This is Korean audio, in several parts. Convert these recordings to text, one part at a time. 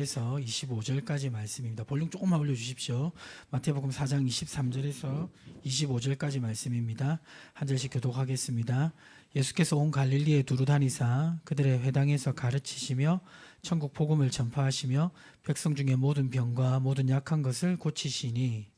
에서 25절까지 말씀입니다. 볼륨 조금만 올려주십시오. 마태복음 4장 23절에서 25절까지 말씀입니다. 한 절씩 교독하겠습니다. 예수께서 온 갈릴리에 두루 다니사 그들의 회당에서 가르치시며 천국 복음을 전파하시며 백성 중에 모든 병과 모든 약한 것을 고치시니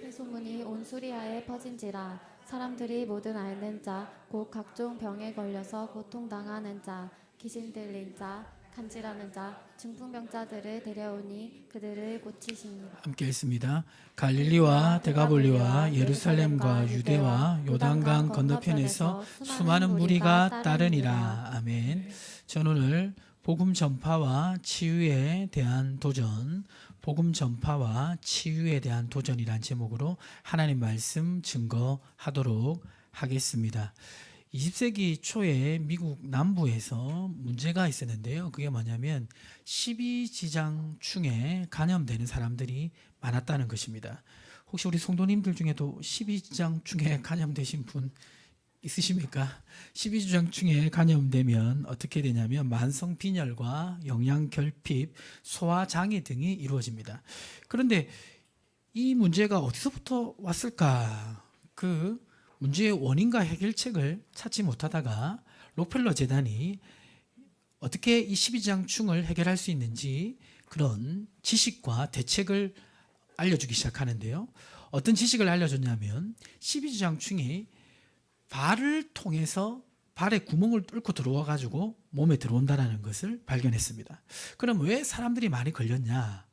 그 소문이 온 수리아에 퍼진지라. 사람들이 모든 앓는 자 곧 각종 병에 걸려서 고통당하는 자 귀신 들린 자 간질하는 자 중풍병자들을 데려오니 그들을 고치시니. 함께 읽습니다. 갈릴리와 데가볼리와 예루살렘과 유대와 요단강 건너편에서 수많은 무리가 따르니라. 아멘. 저는 오늘 복음 전파와 치유에 대한 도전, 복음 전파와 치유에 대한 도전이란 제목으로 하나님 말씀 증거하도록 하겠습니다. 20세기 초에 미국 남부에서 문제가 있었는데요. 그게 뭐냐면 12지장충에 감염되는 사람들이 많았다는 것입니다. 혹시 우리 성도님들 중에도 12지장충에 감염되신 분 있으십니까? 12지장충에 감염되면 어떻게 되냐면 만성 빈혈과 영양결핍, 소화장애 등이 이루어집니다. 그런데 이 문제가 어디서부터 왔을까? 그 문제의 원인과 해결책을 찾지 못하다가 록펠러 재단이 어떻게 이 12지장충을 해결할 수 있는지 그런 지식과 대책을 알려주기 시작하는데요. 어떤 지식을 알려줬냐면 12지장충이 발을 통해서 발에 구멍을 뚫고 들어와 가지고 몸에 들어온다는 것을 발견했습니다. 그럼 왜 사람들이 많이 걸렸냐?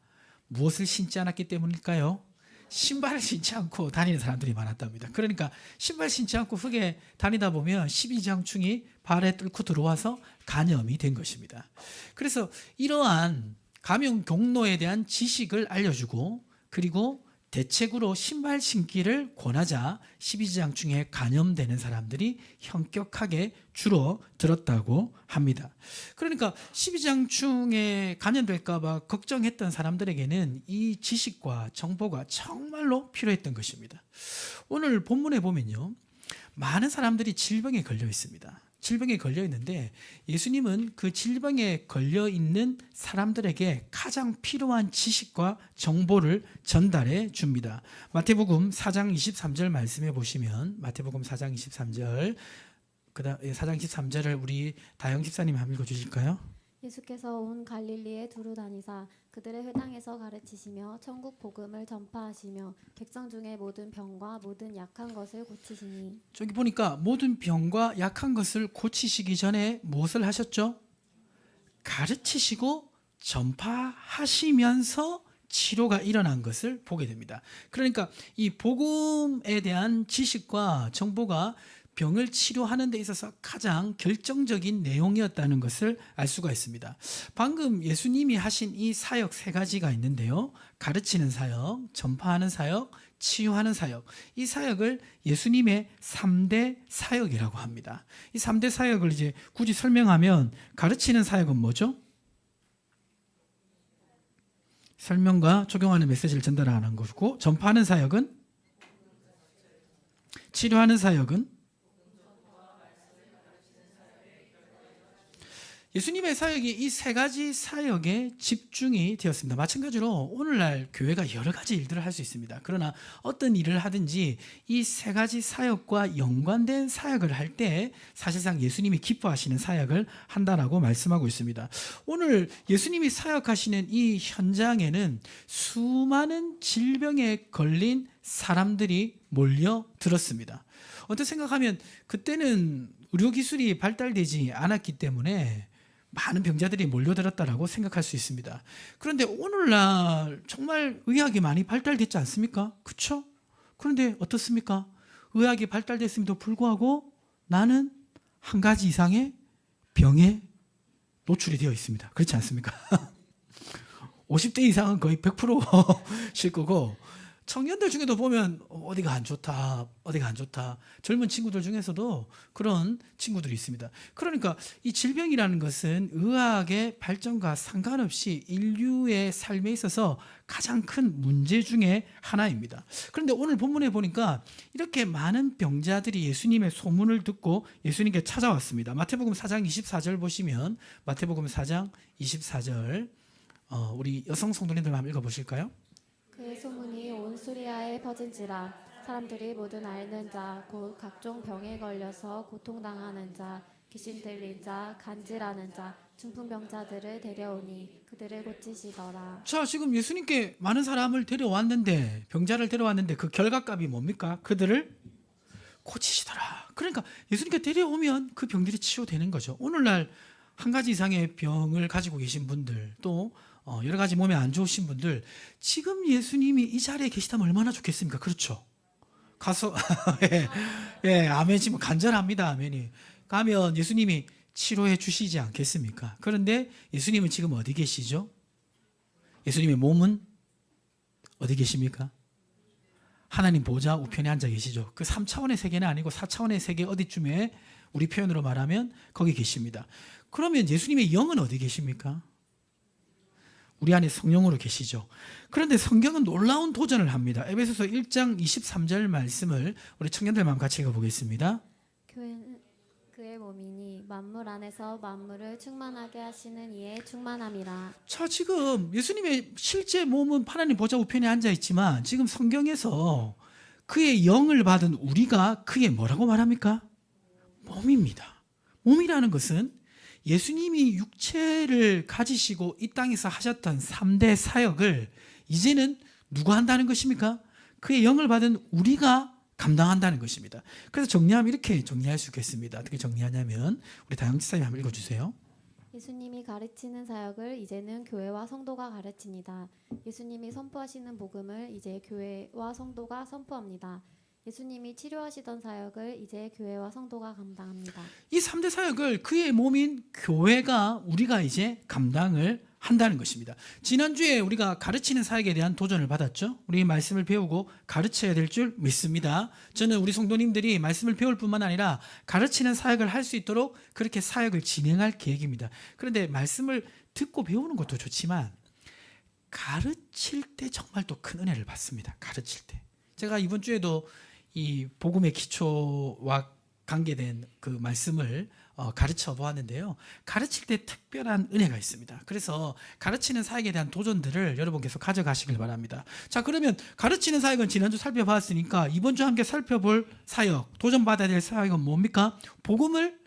무엇을 신지 않았기 때문일까요? 신발을 신지 않고 다니는 사람들이 많았답니다. 그러니까 신발 신지 않고 흙에 다니다 보면 12지장충이 발에 뚫고 들어와서 감염이 된 것입니다. 그래서 이러한 감염 경로에 대한 지식을 알려주고 그리고 대책으로 신발 신기를 권하자 12지장충에 감염되는 사람들이 현격하게 줄어들었다고 합니다. 그러니까 12지장충에 감염될까 봐 걱정했던 사람들에게는 이 지식과 정보가 정말로 필요했던 것입니다. 오늘 본문에 보면요. 많은 사람들이 질병에 걸려 있습니다. 질병에 걸려 있는데 예수님은 그 질병에 걸려 있는 사람들에게 가장 필요한 지식과 정보를 전달해 줍니다. 마태복음 4장 23절 말씀해 보시면 마태복음 4장 23절 4장 23절을 우리 다영 집사님 한번 읽어 주실까요? 예수께서 온 갈릴리에 두루 다니사 그들의 회당에서 가르치시며 천국 복음을 전파하시며 백성 중에 모든 병과 모든 약한 것을 고치시니. 저기 보니까 모든 병과 약한 것을 고치시기 전에 무엇을 하셨죠? 가르치시고 전파하시면서 치료가 일어난 것을 보게 됩니다. 그러니까 이 복음에 대한 지식과 정보가 병을 치료하는 데 있어서 가장 결정적인 내용이었다는 것을 알 수가 있습니다. 방금 예수님이 하신 이 사역 세 가지가 있는데요. 가르치는 사역, 전파하는 사역, 치유하는 사역. 이 사역을 예수님의 3대 사역이라고 합니다. 이 3대 사역을 이제 굳이 설명하면 가르치는 사역은 뭐죠? 설명과 적용하는 메시지를 전달하는 것이고, 전파하는 사역은, 치료하는 사역은 예수님의 사역이 이 세 가지 사역에 집중이 되었습니다. 마찬가지로 오늘날 교회가 여러 가지 일들을 할 수 있습니다. 그러나 어떤 일을 하든지 이 세 가지 사역과 연관된 사역을 할 때 사실상 예수님이 기뻐하시는 사역을 한다라고 말씀하고 있습니다. 오늘 예수님이 사역하시는 이 현장에는 수많은 질병에 걸린 사람들이 몰려들었습니다. 어떻게 생각하면 그때는 의료기술이 발달되지 않았기 때문에 많은 병자들이 몰려들었다라고 생각할 수 있습니다. 그런데 오늘날 정말 의학이 많이 발달됐지 않습니까? 그렇죠? 그런데 어떻습니까? 의학이 발달됐음에도 불구하고 나는 한 가지 이상의 병에 노출이 되어 있습니다. 그렇지 않습니까? 50대 이상은 거의 100%실 거고 청년들 중에도 보면 어디가 안 좋다, 어디가 안 좋다. 젊은 친구들 중에서도 그런 친구들이 있습니다. 그러니까 이 질병이라는 것은 의학의 발전과 상관없이 인류의 삶에 있어서 가장 큰 문제 중에 하나입니다. 그런데 오늘 본문에 보니까 이렇게 많은 병자들이 예수님의 소문을 듣고 예수님께 찾아왔습니다. 마태복음 4장 24절 보시면 마태복음 4장 24절 우리 여성 성도님들 한번 읽어보실까요? 그의 소문이 온 수리아에 퍼진지라 사람들이 모든 앓는 자 곧 각종 병에 걸려서 고통당하는 자 귀신 들린 자 간질하는 자 중풍병자들을 데려오니 그들을 고치시더라. 자, 지금 예수님께 많은 사람을 데려왔는데, 병자를 데려왔는데 그 결과값이 뭡니까? 그들을 고치시더라. 그러니까 예수님께 데려오면 그 병들이 치유되는 거죠. 오늘날 한 가지 이상의 병을 가지고 계신 분들, 또 여러 가지 몸에 안 좋으신 분들, 지금 예수님이 이 자리에 계시다면 얼마나 좋겠습니까? 그렇죠? 가서 예, 아멘. 지금 간절합니다. 아멘이. 가면 예수님이 치료해 주시지 않겠습니까? 그런데 예수님은 지금 어디 계시죠? 예수님의 몸은 어디 계십니까? 하나님 보좌 우편에 앉아 계시죠. 그 3차원의 세계는 아니고 4차원의 세계 어디쯤에 우리 표현으로 말하면 거기 계십니다. 그러면 예수님의 영은 어디 계십니까? 우리 안에 성령으로 계시죠. 그런데 성경은 놀라운 도전을 합니다. 에베소서 1장 23절 말씀을 우리 청년들만 같이 읽어보겠습니다. 교회는 그의 몸이니 만물 안에서 만물을 충만하게 하시는 이의 충만함이라. 자, 지금 예수님의 실제 몸은 하나님 보좌 우편에 앉아 있지만 지금 성경에서 그의 영을 받은 우리가 그의 뭐라고 말합니까? 몸입니다. 몸이라는 것은 예수님이 육체를 가지시고 이 땅에서 하셨던 3대 사역을 이제는 누가 한다는 것입니까? 그의 영을 받은 우리가 감당한다는 것입니다. 그래서 정리하면 이렇게 정리할 수 있겠습니다. 어떻게 정리하냐면 우리 다영 지사님 한번 읽어주세요. 예수님이 가르치는 사역을 이제는 교회와 성도가 가르칩니다. 예수님이 선포하시는 복음을 이제 교회와 성도가 선포합니다. 예수님이 치료하시던 사역을 이제 교회와 성도가 감당합니다. 이 3대 사역을 그의 몸인 교회가 우리가 이제 감당을 한다는 것입니다. 지난주에 우리가 가르치는 사역에 대한 도전을 받았죠. 우리 말씀을 배우고 가르쳐야 될 줄 믿습니다. 저는 우리 성도님들이 말씀을 배울 뿐만 아니라 가르치는 사역을 할 수 있도록 그렇게 사역을 진행할 계획입니다. 그런데 말씀을 듣고 배우는 것도 좋지만 가르칠 때 정말 또 큰 은혜를 받습니다. 가르칠 때. 제가 이번 주에도 이 복음의 기초와 관계된 그 말씀을 가르쳐 보았는데요. 가르칠 때 특별한 은혜가 있습니다. 그래서 가르치는 사역에 대한 도전들을 여러분 계속 가져가시길 바랍니다. 자, 그러면 가르치는 사역은 지난주 살펴봤으니까 이번 주 함께 살펴볼 사역, 도전받아야 될 사역은 뭡니까? 복음을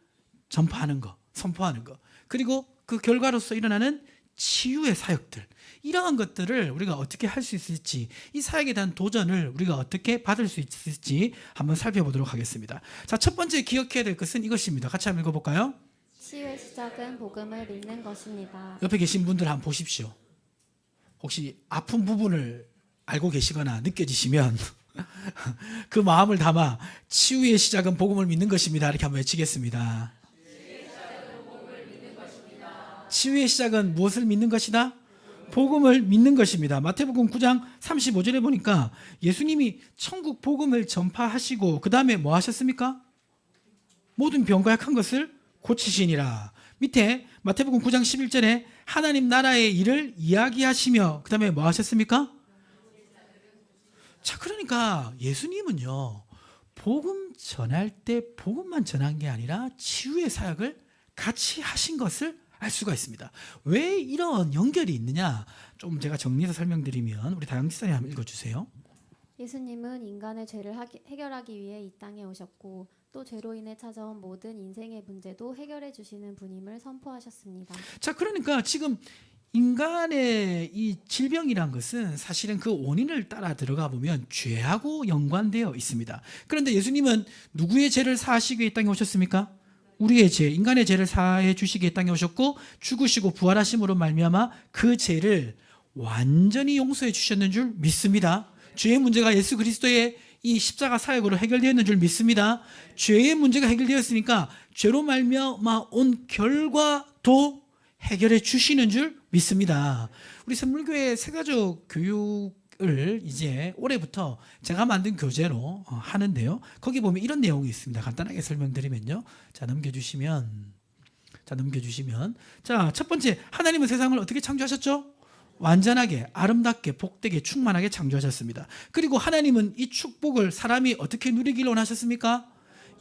전파하는 거, 선포하는 거. 그리고 그 결과로서 일어나는 치유의 사역들, 이러한 것들을 우리가 어떻게 할 수 있을지, 이 사역에 대한 도전을 우리가 어떻게 받을 수 있을지 한번 살펴보도록 하겠습니다. 자, 첫 번째 기억해야 될 것은 이것입니다. 같이 한번 읽어볼까요? 치유의 시작은 복음을 믿는 것입니다. 옆에 계신 분들 한번 보십시오. 혹시 아픈 부분을 알고 계시거나 느껴지시면 그 마음을 담아 치유의 시작은 복음을 믿는 것입니다. 이렇게 한번 외치겠습니다. 치유의 시작은 무엇을 믿는 것이다? 복음을 믿는 것입니다. 마태복음 9장 35절에 보니까 예수님이 천국 복음을 전파하시고 그 다음에 뭐 하셨습니까? 모든 병과 약한 것을 고치시니라. 밑에 마태복음 9장 11절에 하나님 나라의 일을 이야기하시며 그 다음에 뭐 하셨습니까? 자, 그러니까 예수님은요, 복음 전할 때 복음만 전한 게 아니라 치유의 사역을 같이 하신 것을 알 수가 있습니다. 왜 이런 연결이 있느냐? 좀 제가 정리해서 설명드리면 우리 다영 지사님 한번 읽어주세요. 예수님은 인간의 죄를 해결하기 위해 이 땅에 오셨고 또 죄로 인해 찾아온 모든 인생의 문제도 해결해 주시는 분임을 선포하셨습니다. 자, 그러니까 지금 인간의 이 질병이란 것은 사실은 그 원인을 따라 들어가 보면 죄하고 연관되어 있습니다. 그런데 예수님은 누구의 죄를 사하시기 위해 이 땅에 오셨습니까? 우리의 죄, 인간의 죄를 사해 주시기에 땅에 오셨고 죽으시고 부활하심으로 말미암아 그 죄를 완전히 용서해 주셨는 줄 믿습니다. 죄의 문제가 예수 그리스도의 이 십자가 사역으로 해결되었는 줄 믿습니다. 죄의 문제가 해결되었으니까 죄로 말미암아 온 결과도 해결해 주시는 줄 믿습니다. 우리 선물교회 새가족 교육을 이제 올해부터 제가 만든 교재로 하는데요. 거기 보면 이런 내용이 있습니다. 간단하게 설명드리면요. 자, 넘겨주시면 자, 첫 번째, 하나님은 세상을 어떻게 창조하셨죠? 완전하게, 아름답게, 복되게, 충만하게 창조하셨습니다. 그리고 하나님은 이 축복을 사람이 어떻게 누리길 원하셨습니까?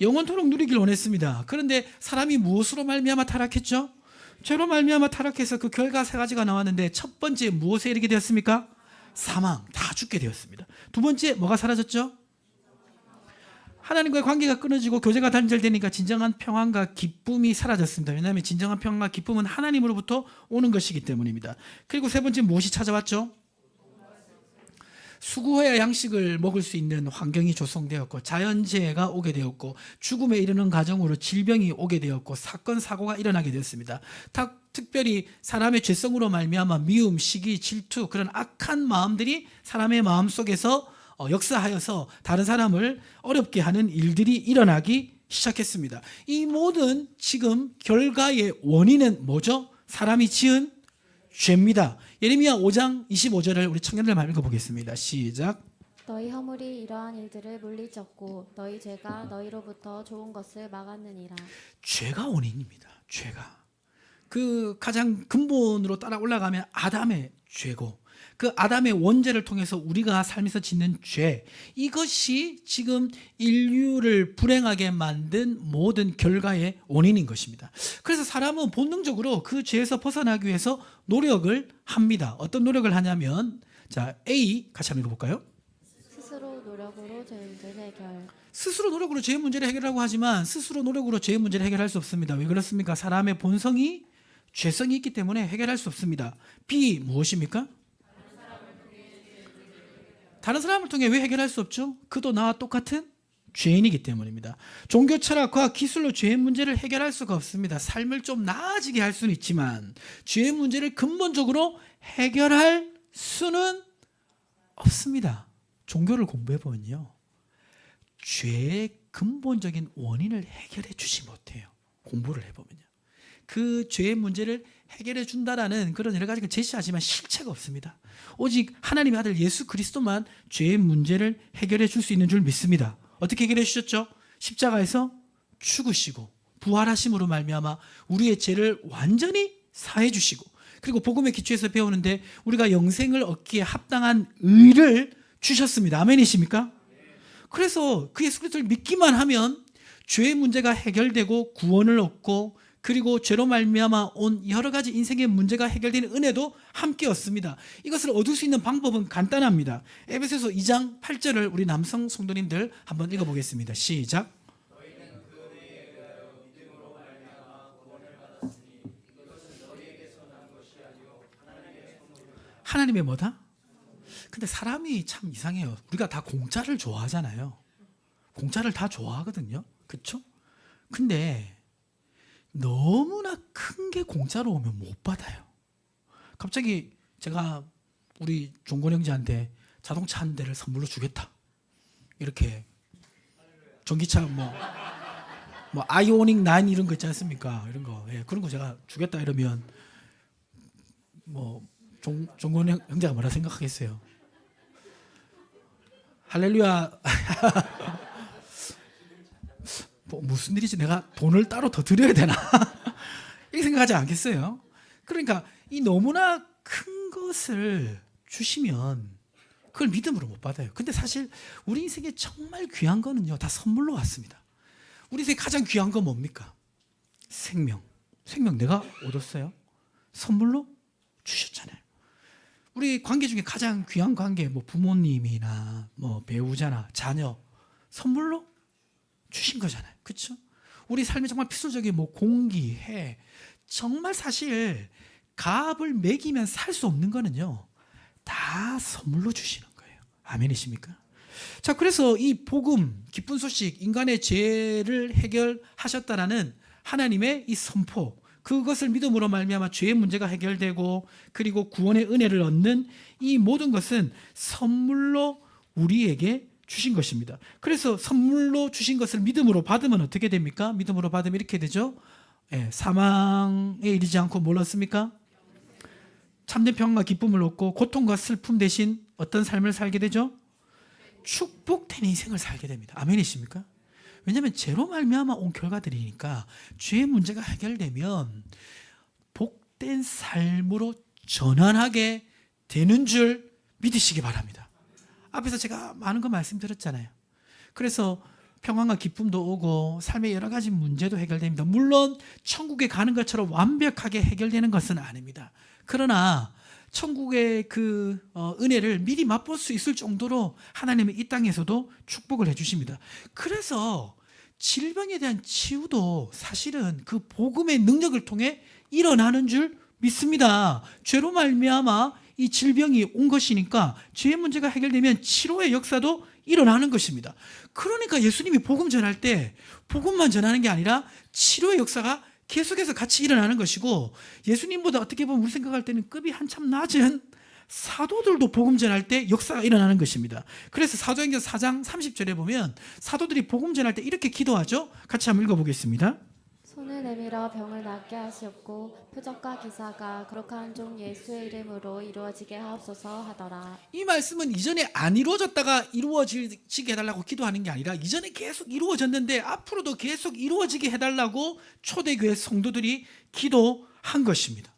영원토록 누리길 원했습니다. 그런데 사람이 무엇으로 말미암아 타락했죠? 죄로 말미암아 타락해서 그 결과 세 가지가 나왔는데 첫 번째 무엇에 이르게 되었습니까? 사망, 다 죽게 되었습니다. 두 번째 뭐가 사라졌죠? 하나님과의 관계가 끊어지고 교제가 단절되니까 진정한 평안과 기쁨이 사라졌습니다. 왜냐하면 진정한 평안과 기쁨은 하나님으로부터 오는 것이기 때문입니다. 그리고 세 번째 무엇이 찾아왔죠? 수고해야 양식을 먹을 수 있는 환경이 조성되었고 자연재해가 오게 되었고 죽음에 이르는 과정으로 질병이 오게 되었고 사건 사고가 일어나게 되었습니다. 특별히 사람의 죄성으로 말미암아 미움, 시기, 질투 그런 악한 마음들이 사람의 마음속에서 역사하여서 다른 사람을 어렵게 하는 일들이 일어나기 시작했습니다. 이 모든 지금 결과의 원인은 뭐죠? 사람이 지은 죄입니다. 예레미야 5장 25절을 우리 청년들 말 읽어보겠습니다. 시작. 너희 허물이 이러한 일들을 물리쳤고 너희 죄가 너희로부터 좋은 것을 막았느니라. 죄가 원인입니다. 죄가. 그 가장 근본으로 따라 올라가면 아담의 죄고 그 아담의 원죄를 통해서 우리가 살면서 짓는 죄 이것이 지금 인류를 불행하게 만든 모든 결과의 원인인 것입니다. 그래서 사람은 본능적으로 그 죄에서 벗어나기 위해서 노력을 합니다. 어떤 노력을 하냐면 자 A 같이 한번 읽어볼까요? 스스로 노력으로 죄 문제를 해결. 스스로 노력으로 죄의 문제를 해결하고 하지만 스스로 노력으로 죄의 문제를 해결할 수 없습니다. 왜 그렇습니까? 사람의 본성이 죄성이 있기 때문에 해결할 수 없습니다. B 무엇입니까? 다른 사람을 통해 왜 해결할 수 없죠? 그도 나와 똑같은 죄인이기 때문입니다. 종교 철학과 기술로 죄의 문제를 해결할 수가 없습니다. 삶을 좀 나아지게 할 수는 있지만 죄의 문제를 근본적으로 해결할 수는 없습니다. 종교를 공부해보면요. 죄의 근본적인 원인을 해결해 주지 못해요. 공부를 해보면요. 그 죄의 문제를 해결해 준다라는 그런 여러 가지를 제시하지만 실체가 없습니다. 오직 하나님의 아들 예수 그리스도만 죄의 문제를 해결해 줄 수 있는 줄 믿습니다. 어떻게 해결해 주셨죠? 십자가에서 죽으시고 부활하심으로 말미암아 우리의 죄를 완전히 사해 주시고 그리고 복음의 기초에서 배우는데 우리가 영생을 얻기에 합당한 의를 주셨습니다. 아멘이십니까? 그래서 그 예수 그리스도를 믿기만 하면 죄의 문제가 해결되고 구원을 얻고 그리고 죄로 말미암아 온 여러 가지 인생의 문제가 해결되는 은혜도 함께 얻습니다. 이것을 얻을 수 있는 방법은 간단합니다. 에베소서 2장 8절을 우리 남성 성도님들 한번 읽어보겠습니다. 시작. 하나님의 뭐다? 근데 사람이 참 이상해요. 우리가 다 공짜를 좋아하잖아요. 공짜를 다 좋아하거든요. 그렇죠? 근데 너무나 큰 게 공짜로 오면 못 받아요. 갑자기 제가 우리 종건 형제한테 자동차 한 대를 선물로 주겠다. 이렇게 전기차 뭐 아이오닉 9 이런 거 있지 않습니까? 이런 거. 예, 그런 거 제가 주겠다 이러면 뭐 종건 형제가 뭐라 생각하겠어요? 할렐루야. 뭐 무슨 일이지? 내가 돈을 따로 더 드려야 되나? 이렇게 생각하지 않겠어요? 그러니까 이 너무나 큰 것을 주시면 그걸 믿음으로 못 받아요. 근데 사실 우리 인생에 정말 귀한 거는요, 다 선물로 왔습니다. 우리 인생에 가장 귀한 건 뭡니까? 생명. 생명 내가 얻었어요? 선물로 주셨잖아요. 우리 관계 중에 가장 귀한 관계, 뭐 부모님이나 뭐 배우자나 자녀, 선물로 주신 거잖아요. 그렇죠? 우리 삶에 정말 필수적인 뭐 공기, 해, 정말 사실 값을 매기면 살 수 없는 거는요, 다 선물로 주시는 거예요. 아멘이십니까? 자, 그래서 이 복음, 기쁜 소식, 인간의 죄를 해결하셨다라는 하나님의 이 선포, 그것을 믿음으로 말미암아 죄의 문제가 해결되고 그리고 구원의 은혜를 얻는 이 모든 것은 선물로 우리에게 주신 것입니다. 그래서 선물로 주신 것을 믿음으로 받으면 어떻게 됩니까? 믿음으로 받으면 이렇게 되죠. 예, 사망에 이르지 않고 뭘 얻습니까? 참된 평안과 기쁨을 얻고 고통과 슬픔 대신 어떤 삶을 살게 되죠? 축복된 인생을 살게 됩니다. 아멘이십니까? 왜냐하면 죄로 말미암아 온 결과들이니까 죄의 문제가 해결되면 복된 삶으로 전환하게 되는 줄 믿으시기 바랍니다. 앞에서 제가 많은 거 말씀드렸잖아요. 그래서 평안과 기쁨도 오고 삶의 여러 가지 문제도 해결됩니다. 물론 천국에 가는 것처럼 완벽하게 해결되는 것은 아닙니다. 그러나 천국의 그 은혜를 미리 맛볼 수 있을 정도로 하나님은 이 땅에서도 축복을 해주십니다. 그래서 질병에 대한 치유도 사실은 그 복음의 능력을 통해 일어나는 줄 믿습니다. 죄로 말미암아 이 질병이 온 것이니까 죄의 문제가 해결되면 치료의 역사도 일어나는 것입니다. 그러니까 예수님이 복음 전할 때 복음만 전하는 게 아니라 치료의 역사가 계속해서 같이 일어나는 것이고, 예수님보다 어떻게 보면 우리 생각할 때는 급이 한참 낮은 사도들도 복음 전할 때 역사가 일어나는 것입니다. 그래서 사도행전 4장 30절에 보면 사도들이 복음 전할 때 이렇게 기도하죠. 같이 한번 읽어보겠습니다. 손을 내밀어 병을 낫게 하시옵고 표적과 기사가 거룩한 종 예수의 이름으로 이루어지게 하옵소서 하더라. 이 말씀은 이전에 안 이루어졌다가 이루어지게 해달라고 기도하는 게 아니라 이전에 계속 이루어졌는데 앞으로도 계속 이루어지게 해달라고 초대교회 성도들이 기도한 것입니다.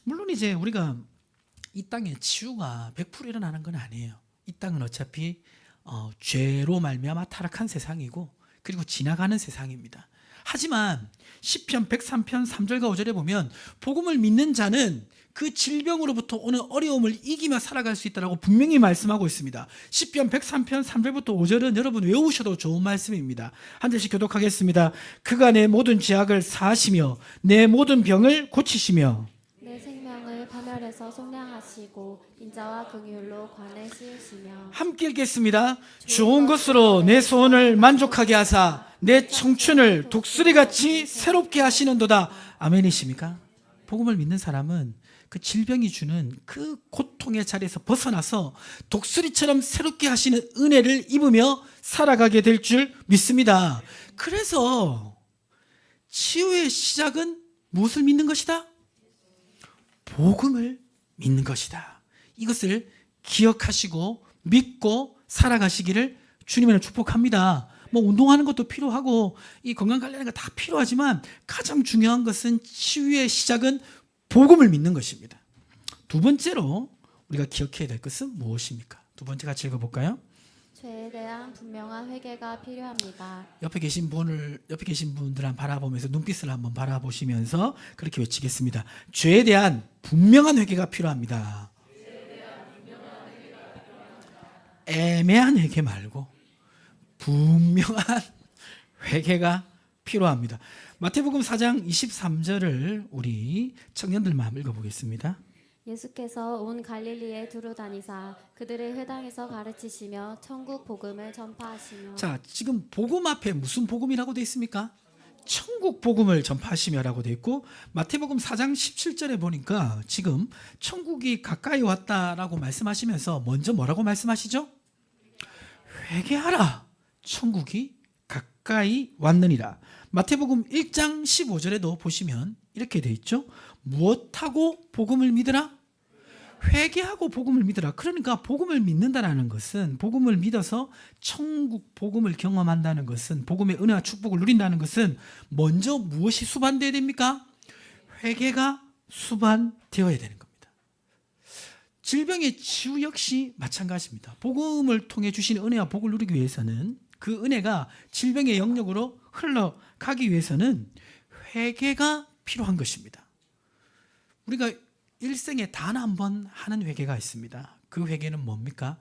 물론 이제 우리가 이 땅에 치유가 100% 일어나는 건 아니에요. 이 땅은 어차피 죄로 말미암아 타락한 세상이고 그리고 지나가는 세상입니다. 하지만 시편 103편 3절과 5절에 보면 복음을 믿는 자는 그 질병으로부터 오는 어려움을 이기며 살아갈 수 있다고 분명히 말씀하고 있습니다. 시편 103편 3절부터 5절은 여러분 외우셔도 좋은 말씀입니다. 한 절씩 교독하겠습니다. 그가 내 모든 죄악을 사하시며 내 모든 병을 고치시며 내 생명을 파멸해서 속량하시고 인자와 긍휼로 관에 씌우시며. 함께 읽겠습니다. 좋은 것으로 내 소원을 만족하게 하사 내 청춘을 독수리같이 새롭게 하시는도다. 아멘이십니까? 복음을 믿는 사람은 그 질병이 주는 그 고통의 자리에서 벗어나서 독수리처럼 새롭게 하시는 은혜를 입으며 살아가게 될 줄 믿습니다. 그래서 치유의 시작은 무엇을 믿는 것이다? 복음을 믿는 것이다. 이것을 기억하시고 믿고 살아가시기를 주님으로 축복합니다. 뭐 운동하는 것도 필요하고 이 건강 관리하는 거 다 필요하지만 가장 중요한 것은 치유의 시작은 복음을 믿는 것입니다. 두 번째로 우리가 기억해야 될 것은 무엇입니까? 두 번째 같이 읽어볼까요? 죄에 대한 분명한 회개가 필요합니다. 옆에 계신 분들 한번 바라보면서 눈빛을 한번 바라보시면서 그렇게 외치겠습니다. 죄에 대한 분명한 회개가 필요합니다. 애매한 회개 말고 분명한 회개가 필요합니다. 마태복음 4장 23절을 우리 청년들만 한번 읽어보겠습니다. 예수께서 온 갈릴리에 두루 다니사 그들의 회당에서 가르치시며 천국 복음을 전파하시며. 자, 지금 복음 앞에 무슨 복음이라고 되어 있습니까? 천국 복음을 전파하시며라고 되어 있고, 마태복음 4장 17절에 보니까 지금 천국이 가까이 왔다라고 말씀하시면서 먼저 뭐라고 말씀하시죠? 회개하라, 천국이 가까이 왔느니라. 마태복음 1장 15절에도 보시면 이렇게 되어 있죠. 무엇하고 복음을 믿으라? 회개하고 복음을 믿으라. 그러니까 복음을 믿는다는 것은, 복음을 믿어서 천국 복음을 경험한다는 것은, 복음의 은혜와 축복을 누린다는 것은 먼저 무엇이 수반되어야 됩니까? 회개가 수반되어야 되는 겁니다. 질병의 치유 역시 마찬가지입니다. 복음을 통해 주신 은혜와 복을 누리기 위해서는, 그 은혜가 질병의 영역으로 흘러가기 위해서는 회개가 필요한 것입니다. 우리가 일생에 단 한 번 하는 회개가 있습니다. 그 회개는 뭡니까?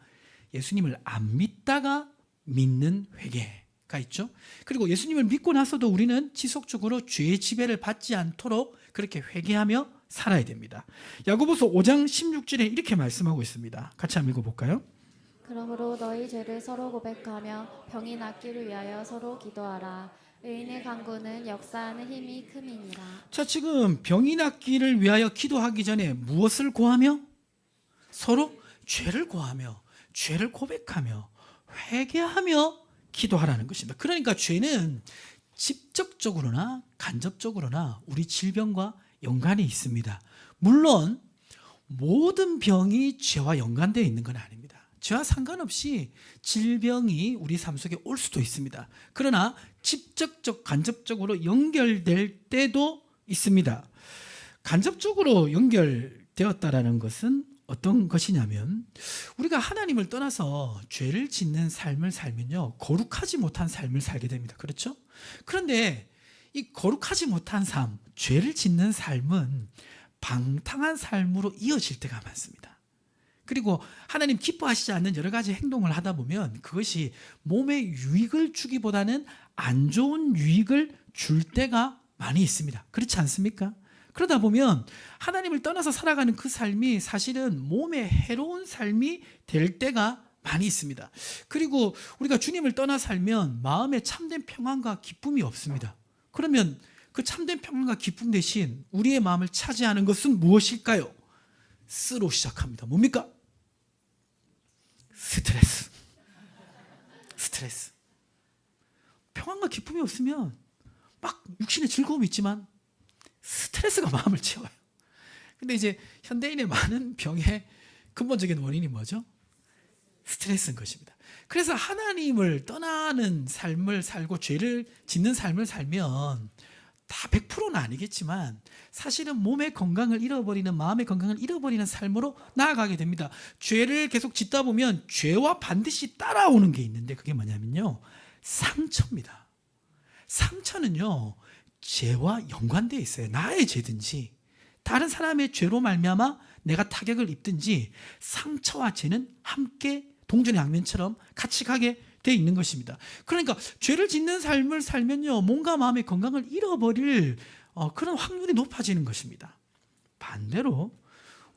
예수님을 안 믿다가 믿는 회개가 있죠. 그리고 예수님을 믿고 나서도 우리는 지속적으로 죄의 지배를 받지 않도록 그렇게 회개하며 살아야 됩니다. 야고보서 5장 16절에 이렇게 말씀하고 있습니다. 같이 한번 읽어볼까요? 그러므로 너희 죄를 서로 고백하며 병이 낫기를 위하여 서로 기도하라. 의인의 간구는 역사하는 힘이 큼이니라. 자, 지금 병이 낫기를 위하여 기도하기 전에 무엇을 고하며? 서로 죄를 고하며 죄를 고백하며 회개하며 기도하라는 것입니다. 그러니까 죄는 직접적으로나 간접적으로나 우리 질병과 연관이 있습니다. 물론 모든 병이 죄와 연관되어 있는 건 아닙니다. 죄와 상관없이 질병이 우리 삶 속에 올 수도 있습니다. 그러나 직접적, 간접적으로 연결될 때도 있습니다. 간접적으로 연결되었다라는 것은 어떤 것이냐면 우리가 하나님을 떠나서 죄를 짓는 삶을 살면요, 거룩하지 못한 삶을 살게 됩니다. 그렇죠? 그런데 이 거룩하지 못한 삶, 죄를 짓는 삶은 방탕한 삶으로 이어질 때가 많습니다. 그리고 하나님 기뻐하시지 않는 여러 가지 행동을 하다 보면 그것이 몸에 유익을 주기보다는 안 좋은 유익을 줄 때가 많이 있습니다. 그렇지 않습니까? 그러다 보면 하나님을 떠나서 살아가는 그 삶이 사실은 몸에 해로운 삶이 될 때가 많이 있습니다. 그리고 우리가 주님을 떠나 살면 마음에 참된 평안과 기쁨이 없습니다. 그러면 그 참된 평안과 기쁨 대신 우리의 마음을 차지하는 것은 무엇일까요? 쓰로 시작합니다. 뭡니까? 스트레스. 스트레스. 평안과 기쁨이 없으면 막 육신의 즐거움이 있지만 스트레스가 마음을 채워요. 근데 이제 현대인의 많은 병의 근본적인 원인이 뭐죠? 스트레스인 것입니다. 그래서 하나님을 떠나는 삶을 살고 죄를 짓는 삶을 살면 다 100%는 아니겠지만 사실은 몸의 건강을 잃어버리는, 마음의 건강을 잃어버리는 삶으로 나아가게 됩니다. 죄를 계속 짓다 보면 죄와 반드시 따라오는 게 있는데 그게 뭐냐면요, 상처입니다. 상처는요, 죄와 연관되어 있어요. 나의 죄든지 다른 사람의 죄로 말미암아 내가 타격을 입든지 상처와 죄는 함께 동전의 양면처럼 같이 가게 되어 있는 것입니다. 그러니까 죄를 짓는 삶을 살면요, 몸과 마음의 건강을 잃어버릴 그런 확률이 높아지는 것입니다. 반대로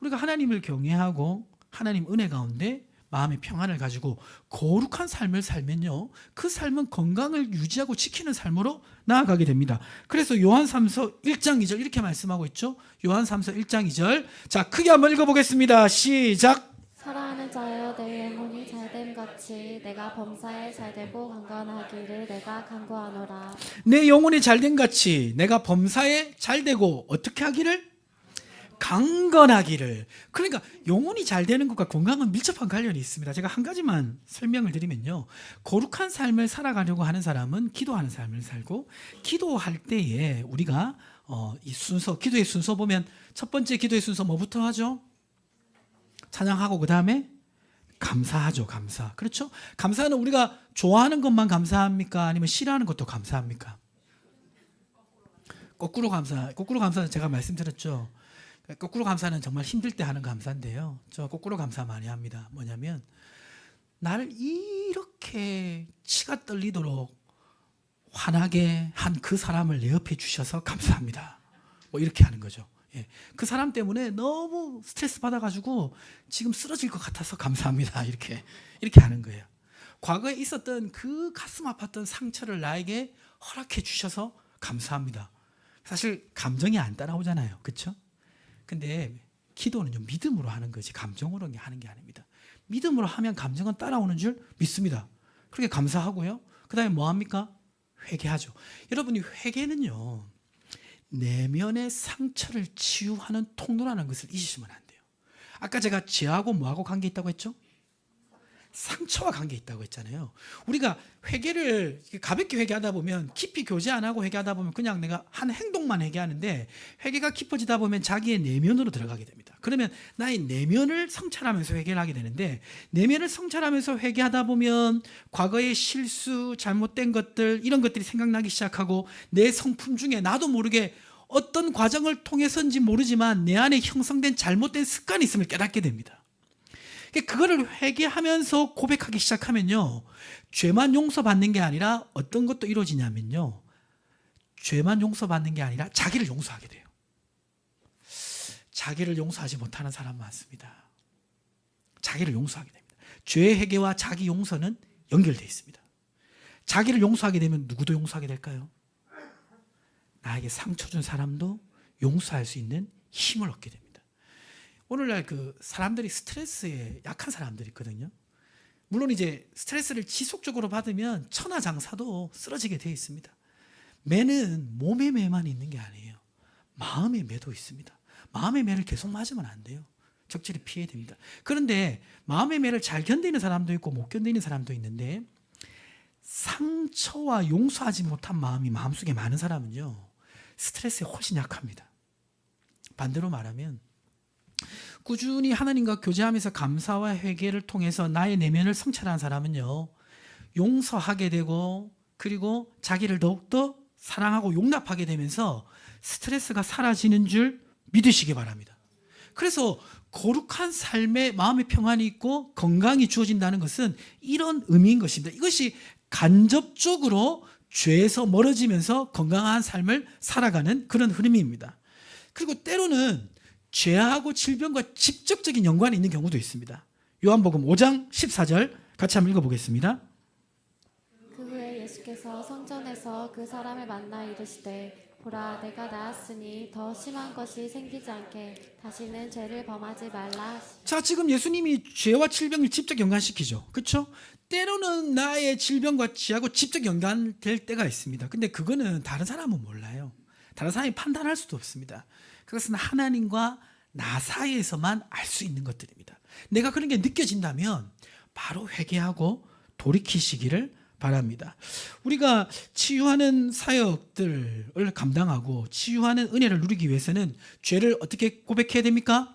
우리가 하나님을 경외하고 하나님 은혜 가운데 마음의 평안을 가지고 거룩한 삶을 살면요, 그 삶은 건강을 유지하고 지키는 삶으로 나아가게 됩니다. 그래서 요한 3서 1장 2절 이렇게 말씀하고 있죠. 요한 3서 1장 2절. 자, 크게 한번 읽어보겠습니다. 시작. 사랑하는 자여, 내 영혼이 잘됨 같이 내가 범사에 잘되고 강건하기를 내가 간구하노라. 내 영혼이 잘된 같이 내가 범사에 잘되고 어떻게 하기를? 강건하기를. 그러니까 영혼이 잘 되는 것과 건강은 밀접한 관련이 있습니다. 제가 한 가지만 설명을 드리면요, 거룩한 삶을 살아가려고 하는 사람은 기도하는 삶을 살고, 기도할 때에 우리가 이 순서, 기도의 순서 보면 첫 번째 기도의 순서 뭐부터 하죠? 찬양하고 그 다음에 감사하죠. 감사. 그렇죠? 감사는 우리가 좋아하는 것만 감사합니까? 아니면 싫어하는 것도 감사합니까? 거꾸로 감사는 제가 말씀드렸죠. 거꾸로 감사는 정말 힘들 때 하는 감사인데요, 저 거꾸로 감사 많이 합니다. 뭐냐면 나를 이렇게 치가 떨리도록 화나게 한 그 사람을 내 옆에 주셔서 감사합니다. 뭐 이렇게 하는 거죠. 예. 그 사람 때문에 너무 스트레스 받아가지고 지금 쓰러질 것 같아서 감사합니다. 이렇게 하는 거예요. 과거에 있었던 그 가슴 아팠던 상처를 나에게 허락해 주셔서 감사합니다. 사실 감정이 안 따라오잖아요. 그렇죠? 근데 기도는요, 믿음으로 하는 거지 감정으로 하는 게 아닙니다. 믿음으로 하면 감정은 따라오는 줄 믿습니다. 그렇게 감사하고요, 그 다음에 뭐 합니까? 회개하죠. 여러분이 회개는요, 내면의 상처를 치유하는 통로라는 것을 잊으시면 안 돼요. 아까 제가 죄하고 뭐하고 관계 있다고 했죠? 상처와 관계 있다고 했잖아요. 우리가 회개를 가볍게 회개하다 보면, 깊이 교제 안 하고 회개하다 보면 그냥 내가 한 행동만 회개하는데, 회개가 깊어지다 보면 자기의 내면으로 들어가게 됩니다. 그러면 나의 내면을 성찰하면서 회개를 하게 되는데, 내면을 성찰하면서 회개하다 보면 과거의 실수, 잘못된 것들, 이런 것들이 생각나기 시작하고, 내 성품 중에 나도 모르게 어떤 과정을 통해서인지 모르지만 내 안에 형성된 잘못된 습관이 있음을 깨닫게 됩니다. 그거를 회개하면서 고백하기 시작하면요, 죄만 용서받는 게 아니라 어떤 것도 이루어지냐면요, 죄만 용서받는 게 아니라 자기를 용서하게 돼요. 자기를 용서하지 못하는 사람 많습니다. 자기를 용서하게 됩니다. 죄 회개와 자기 용서는 연결되어 있습니다. 자기를 용서하게 되면 누구도 용서하게 될까요? 나에게 상처 준 사람도 용서할 수 있는 힘을 얻게 됩니다. 오늘날 그 사람들이 스트레스에 약한 사람들이 있거든요. 물론 이제 스트레스를 지속적으로 받으면 천하장사도 쓰러지게 되어 있습니다. 매는 몸의 매만 있는 게 아니에요. 마음의 매도 있습니다. 마음의 매를 계속 맞으면 안 돼요. 적절히 피해야 됩니다. 그런데 마음의 매를 잘 견디는 사람도 있고 못 견디는 사람도 있는데, 상처와 용서하지 못한 마음이 마음속에 많은 사람은요, 스트레스에 훨씬 약합니다. 반대로 말하면 꾸준히 하나님과 교제하면서 감사와 회개를 통해서 나의 내면을 성찰한 사람은요, 용서하게 되고 그리고 자기를 더욱더 사랑하고 용납하게 되면서 스트레스가 사라지는 줄 믿으시기 바랍니다. 그래서 거룩한 삶에 마음의 평안이 있고 건강이 주어진다는 것은 이런 의미인 것입니다. 이것이 간접적으로 죄에서 멀어지면서 건강한 삶을 살아가는 그런 흐름입니다. 그리고 때로는 죄하고 질병과 직접적인 연관이 있는 경우도 있습니다. 요한복음 5장 14절 같이 한번 읽어보겠습니다. 그 후에 예수께서 성전에서 그 사람을 만나 이르시되 보라 내가 나았으니 더 심한 것이 생기지 않게 다시는 죄를 범하지 말라. 자, 지금 예수님이 죄와 질병을 직접 연관시키죠. 그렇죠? 때로는 나의 질병과 죄하고 직접 연관될 때가 있습니다. 근데 그거는 다른 사람은 몰라요. 다른 사람이 판단할 수도 없습니다. 그것은 하나님과 나 사이에서만 알 수 있는 것들입니다. 내가 그런 게 느껴진다면 바로 회개하고 돌이키시기를 바랍니다. 우리가 치유하는 사역들을 감당하고 치유하는 은혜를 누리기 위해서는 죄를 어떻게 고백해야 됩니까?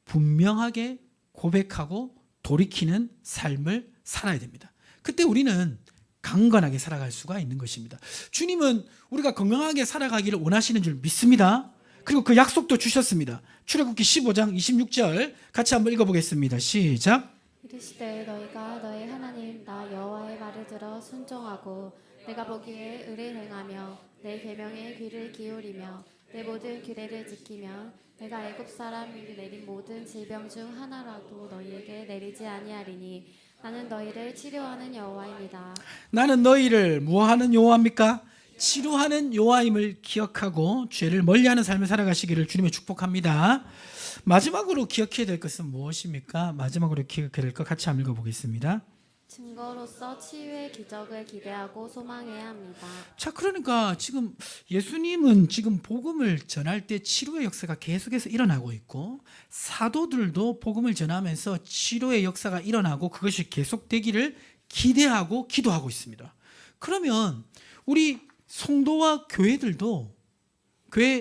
분명하게 고백하고 돌이키는 삶을 살아야 됩니다. 그때 우리는 강건하게 살아갈 수가 있는 것입니다. 주님은 우리가 건강하게 살아가기를 원하시는 줄 믿습니다. 그리고 그 약속도 주셨습니다. 출애굽기 15장 26절 같이 한번 읽어보겠습니다. 시작. 이르시되 너희가 너희 하나님 나 여호와의 말을 들어 순종하고 내가 보기에 의를 행하며 내 계명에 귀를 기울이며 내 모든 규례를 지키면 내가 애굽 사람에게 내린 모든 질병 중 하나라도 너희에게 내리지 아니하리니 나는 너희를 치료하는 여호와입니다. 나는 너희를 뭐하는 여호와입니까? 치료하는 여호와임을 기억하고 죄를 멀리하는 삶을 살아가시기를 주님의 축복합니다. 마지막으로 기억해야 될 것은 무엇입니까? 마지막으로 기억해야 될 것 같이 한번 읽어보겠습니다. 증거로서 치유의 기적을 기대하고 소망해야 합니다. 자, 그러니까 지금 예수님은 지금 복음을 전할 때 치료의 역사가 계속해서 일어나고 있고 사도들도 복음을 전하면서 치료의 역사가 일어나고 그것이 계속되기를 기대하고 기도하고 있습니다. 그러면 우리 성도와 교회들도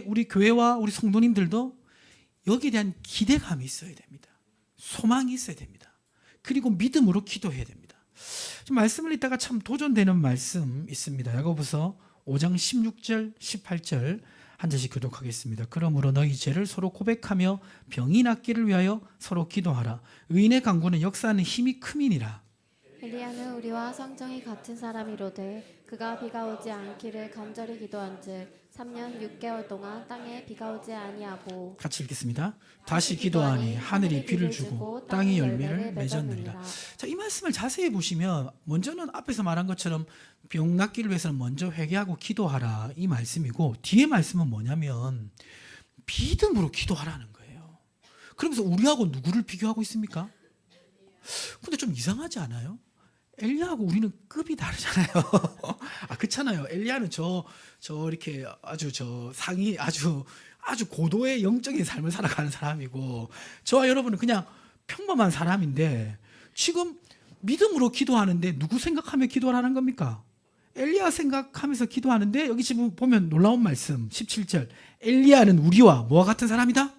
우리 교회와 우리 성도님들도 여기에 대한 기대감이 있어야 됩니다. 소망이 있어야 됩니다. 그리고 믿음으로 기도해야 됩니다. 지금 말씀을 읽다가 참 도전되는 말씀 있습니다. 야고보서 5장 16절 18절 한 절씩 교독하겠습니다. 그러므로 너희 죄를 서로 고백하며 병이 낫기를 위하여 서로 기도하라. 의인의 간구는 역사하는 힘이 큼이니라. 엘리야는 우리와 성정이 같은 사람이로되 그가 비가 오지 않기를 간절히 기도한즉 3년 6개월 동안 땅에 비가 오지 아니하고 같이 읽겠습니다. 다시 기도하니 하늘이 비를 주고 땅이 열매를 맺었느니라. 자, 이 말씀을 자세히 보시면 먼저는 앞에서 말한 것처럼 병 낫기를 위해서는 먼저 회개하고 기도하라 이 말씀이고 뒤에 말씀은 뭐냐면 믿음으로 기도하라는 거예요. 그러면서 우리하고 누구를 비교하고 있습니까? 근데 좀 이상하지 않아요? 엘리야하고 우리는 급이 다르잖아요. 아, 그렇잖아요. 엘리야는 저 이렇게 아주 저 상이 아주 고도의 영적인 삶을 살아가는 사람이고 저와 여러분은 그냥 평범한 사람인데 지금 믿음으로 기도하는데 누구 생각하며 기도하라는 겁니까? 엘리야 생각하면서 기도하는데 여기 지금 보면 놀라운 말씀 17절 엘리야는 우리와 뭐와 같은 사람이다?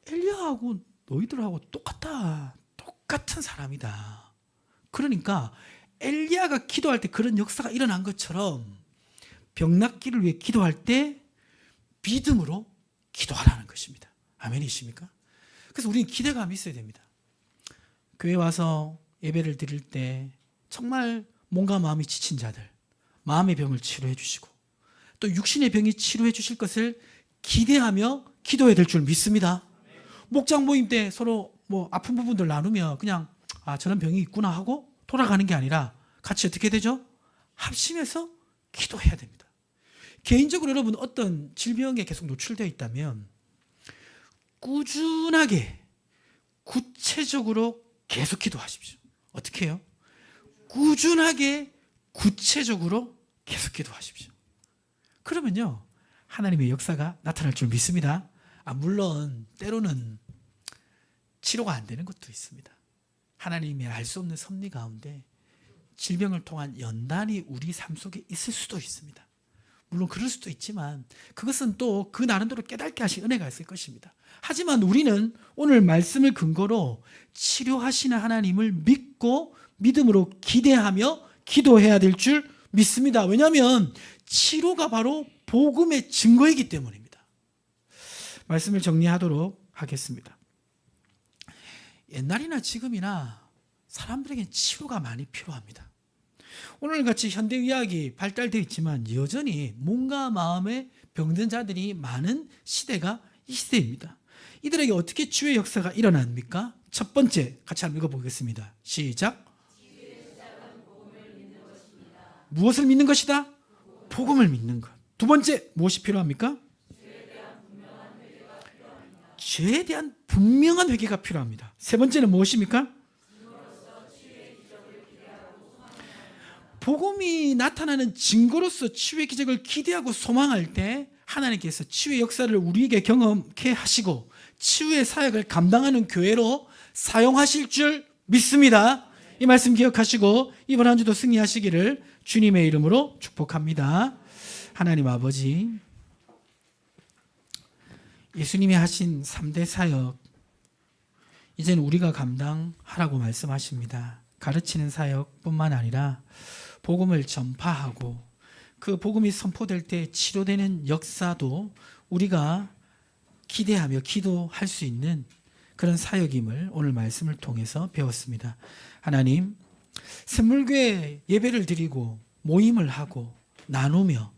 엘리야하고 너희들하고 똑같은 사람이다. 그러니까 엘리야가 기도할 때 그런 역사가 일어난 것처럼 병 낫기를 위해 기도할 때 믿음으로 기도하라는 것입니다. 아멘이십니까? 그래서 우리는 기대감이 있어야 됩니다. 교회 와서 예배를 드릴 때 정말 몸과 마음이 지친 자들, 마음의 병을 치료해 주시고 또 육신의 병이 치료해 주실 것을 기대하며 기도해야 될 줄 믿습니다. 목장 모임 때 서로 뭐 아픈 부분들 나누면 그냥 저런 병이 있구나 하고 돌아가는 게 아니라 같이 어떻게 되죠? 합심해서 기도해야 됩니다. 개인적으로 여러분 어떤 질병에 계속 노출되어 있다면 꾸준하게 구체적으로 계속 기도하십시오. 어떻게 해요? 꾸준하게 구체적으로 계속 기도하십시오. 그러면요 하나님의 역사가 나타날 줄 믿습니다. 물론 때로는 치료가 안 되는 것도 있습니다. 하나님의 알 수 없는 섭리 가운데 질병을 통한 연단이 우리 삶 속에 있을 수도 있습니다. 물론 그럴 수도 있지만 그것은 또 그 나름대로 깨닫게 하신 은혜가 있을 것입니다. 하지만 우리는 오늘 말씀을 근거로 치료하시는 하나님을 믿고 믿음으로 기대하며 기도해야 될 줄 믿습니다. 왜냐하면 치료가 바로 복음의 증거이기 때문입니다. 말씀을 정리하도록 하겠습니다. 옛날이나 지금이나 사람들에게 치료가 많이 필요합니다. 오늘같이 현대의학이 발달되어 있지만 여전히 몸과 마음에 병든 자들이 많은 시대가 이 시대입니다. 이들에게 어떻게 치유의 역사가 일어납니까? 첫 번째 같이 한번 읽어보겠습니다. 시작. 무엇을 믿는 것이다? 복음을 믿는 것. 두 번째 무엇이 필요합니까? 죄에 대한 분명한 회개가 필요합니다. 세 번째는 무엇입니까? 복음이 나타나는 증거로서 치유의 기적을 기대하고 소망할 때 하나님께서 치유의 역사를 우리에게 경험케 하시고 치유의 사역을 감당하는 교회로 사용하실 줄 믿습니다. 이 말씀 기억하시고 이번 한 주도 승리하시기를 주님의 이름으로 축복합니다. 하나님 아버지, 예수님이 하신 3대 사역 이제는 우리가 감당하라고 말씀하십니다. 가르치는 사역뿐만 아니라 복음을 전파하고 그 복음이 선포될 때 치료되는 역사도 우리가 기대하며 기도할 수 있는 그런 사역임을 오늘 말씀을 통해서 배웠습니다. 하나님, 샘물교회 예배를 드리고 모임을 하고 나누며